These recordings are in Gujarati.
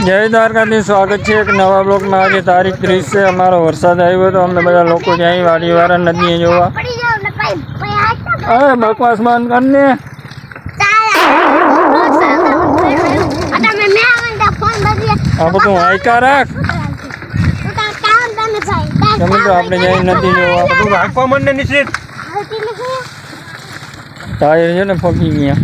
જય દ્વારકાથી સ્વાગત છે એક નવા બ્લોગમાં। આજે તારીખ 30 છે। અમારો વરસાદ આવ્યો તો અમે બધા લોકો જાય વાડીવાળા નદીએ જોવા। હવે બકવાસ બંધ કરને। આ બધું હાઈકા રાખ। તમે તો આપણે જાય નદી જોવા। રાખવા મને નિશ્ચિત ટાયર છે ને ફગી ગયા।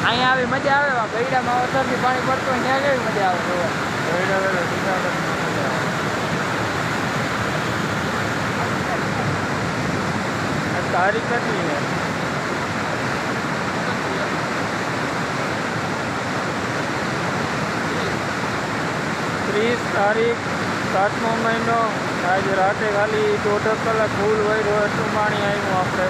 અહીંયા આવી મજા આવે। ગઈડામાં વરસાદથી પાણી પડતું હોય ત્યાં કેવી મજા આવે। તારીખ કેટલી છે? 30 તારીખ 7મો મહિનો આજે રાતે ખાલી 1.5 કલાક ફૂલ વહી એટલું પાણી આવ્યું આપણે.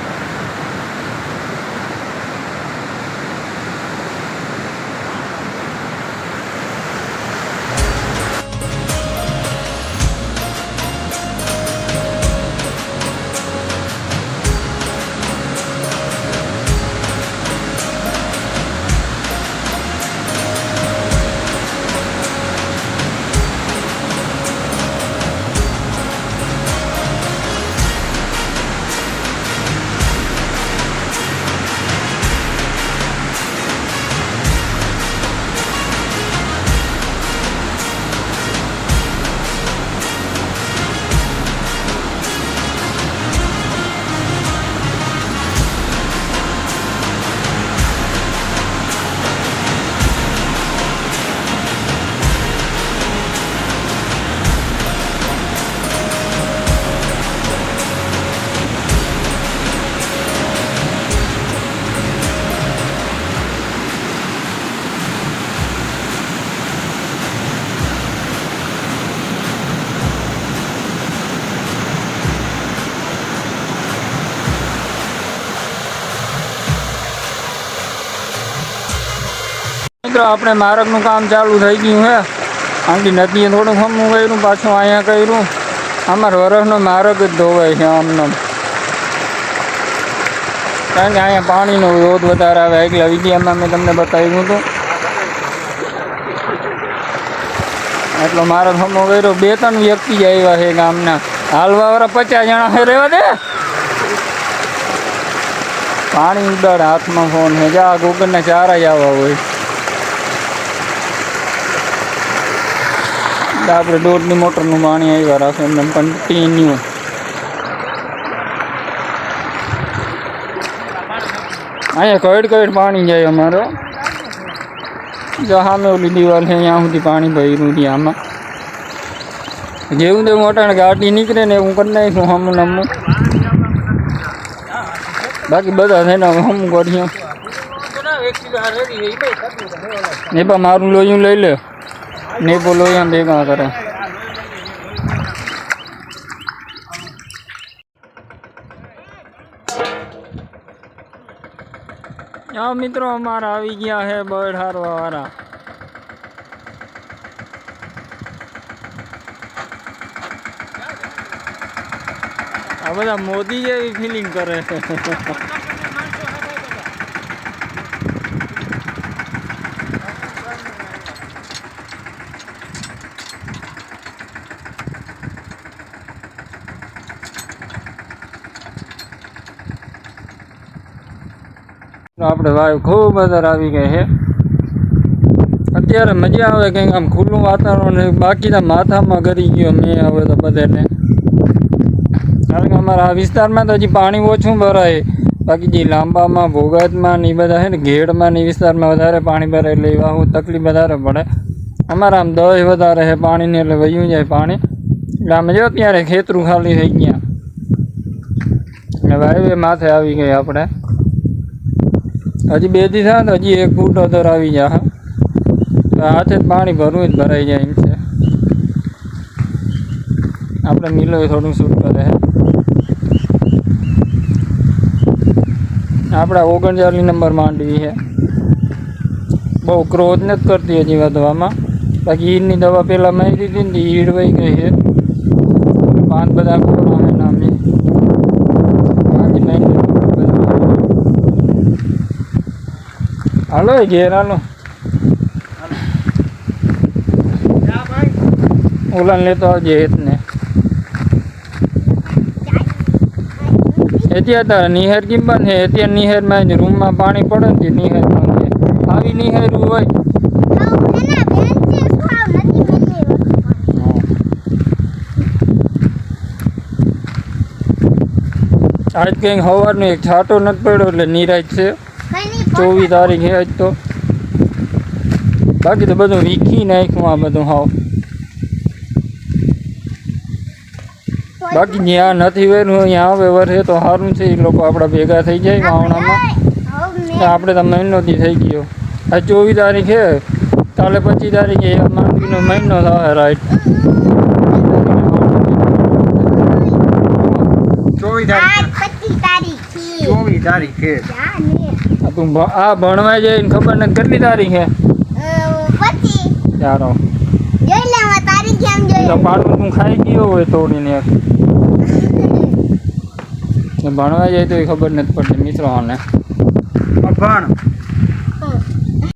મિત્રો આપણે માર્ગનું કામ ચાલુ થઈ ગયું છે. આંટી નદીએ થોડું ખમું કર્યું, પાછું અહીંયા કર્યું. અમારા વરસનો માર્ગ જ ધોવાય છે આમનો, કારણ કે અહીંયા પાણીનો વિરોધ વધારે આવે. આગલા વિડીયોમાં મેં તમને બતાવ્યું હતું. એટલો માર્ગ ખમો કર્યો. 2-3 વ્યક્તિ જ આવ્યા છે ગામના. હાલવાવાળા 50 જણા છે. રહેવા દે, પાણી ઉડાડ, હાથમાં ફોન છે. જા ગોગરના ચારા જ આવવા હોય. આપણે 1.5ની મોટરનું પાણી આવ્યા રાખે એમને કન્ટિન્યુ. અહીંયા કઈડ પાણી જાય અમારો. જો સામે ઓલી દિવાલ છે ત્યાં સુધી પાણી ભર્યું છે. આમાં જેવું તેવું અટાણે ગાડી નીકળે ને એવું કરી નાખ્યું હમું નમું. બાકી બધા છે ને હમું કર્યું. ને પણ મારું લોહીયું લઈ લે ને બોલો અહીંયા ભેગા કરે. મિત્રો અમારા આવી ગયા છે બળ હારવા વાળા. આ બધા મોદી જેવી ફિલિંગ કરે છે. આપણે વાયુ ખૂબ વધારે આવી ગઈ છે અત્યારે. મજા આવે કંઈક આમ ખુલ્લું વાતાવરણ. બાકીના માથામાં ગરી ગયો મેં હવે તો બધાને, કારણ કે અમારા આ વિસ્તારમાં તો હજી પાણી ઓછું ભરાય. બાકી જે લાંબામાં, ભોગાતમાં ને એ બધા છે ને, ઘેડમાં ને વિસ્તારમાં વધારે પાણી ભરાય એટલે એવા હું તકલીફ વધારે પડે. અમારા આમ દહીં વધારે છે પાણીને એટલે વયું જાય પાણી. એટલે આમ જો ત્યારે ખેતરું ખાલી થઈ ગયા. એટલે હાઈવે માથે આવી ગઈ આપણે. હજી 2 દી થાય તો હજી 1 ફૂટ અધર આવી જાય. હાથે જ પાણી ભરવું જ ભરાઈ જાય એમ છે. આપણે મિલો થોડું શૂટ કરે છે. આપણા 39 નંબર માંડવી છે. બહુ ક્રોધ નથી કરતી હજી વધવામાં. બાકી ઈડની દવા પહેલાં મારી દીધી ને ઈડ વહી ગઈ છે. પાન બધા ખોરાવે નામની હાલો ઘેર હાલો. ઓલાને લેતો આવજે હેતને. અત્યારે તારે નિહેર કેમ બંધ છે? અત્યારે નિહેરમાં રૂમમાં પાણી પડે ને નિહેર બંધ છે. આવી નિહેરું હોય આજ કંઈક સવારનો એક છાંટો નથી પડ્યો એટલે નિરાશ છે. 24 તારીખ છે આજ તો. બાકી તો બધું વીખી નાખ્યું આ બધું હાવ. બાકી જ્યાં નથી વેરું અહીંયા આવે વરસે તો સારું છે. એ લોકો આપણા ભેગા થઈ જાય વાવણામાં. આપણે તો મહિનોથી થઈ ગયો. આ 24 તારીખ છે, કાલે 25 તારીખે માંડવીનો મહિનો થાય રાઈટ. તારીખ 25 તારીખ છે 24 તારીખ છે જા ને આ તું આ ભણવા જઈને ખબર નથી કેટલી તારીખ હે 25 ચાલો જોઈ લેવા તારીખ કેમ તો જોઈ પાડું તું ખાઈ ગયો હોય તોડીને એક. ને ભણવા જાય તો ખબર નથી પડતી મિત્રો આને અભણ